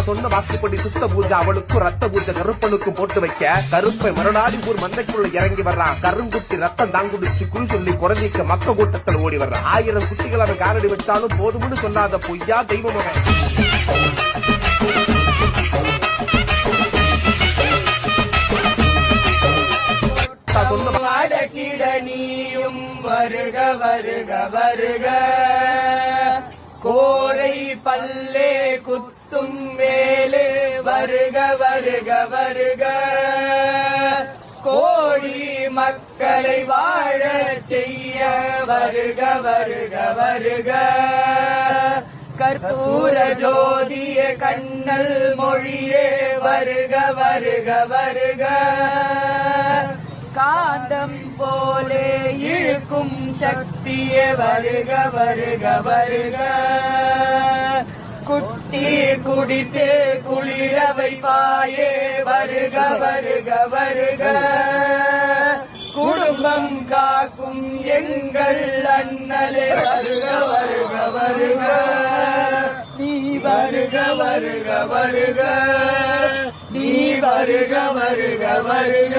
நான் சொன்ன வாக்குப்படி சுத்த பூஜை அவளுக்கும் ரத்த பூஜை கருப்பனுக்கும் போட்டு வைக்க கருப்பை மறுநாடி ஊர் மந்தைக்குள்ள இறங்கி வர்றான். கருங்குட்டி ரத்தம் தாங்குடிச்சு குறி சொல்லி குறைஞ்சிக்க மக்க கூட்டத்தில் ஓடி வர்றான். 1000 குட்டிகள் அவன் காலடி வச்சாலும் போதும்னு சொன்னாத பொய்யா தெய்வம் அவன். நீயும் வருக வருக வருக கோரை பல்லே குத்தும் வேலே வருக வருக வருக கோடி மக்களை வாழ செய்ய வருக வருக வருக கற்பூர ஜோதிய கண்ணல் மொழியே வருக வருக வருக காந்தம் போலே இழுக்கும் சக்தியே வருக வருக வருக குட்டி குடித்து குளிர வைப்பாயே வருக வருக வருக குடும்பம் காக்கும் எங்கள் அண்ணலே வருக வருக வருக நீ வருக வருக வருக நீ வருக வருக வருக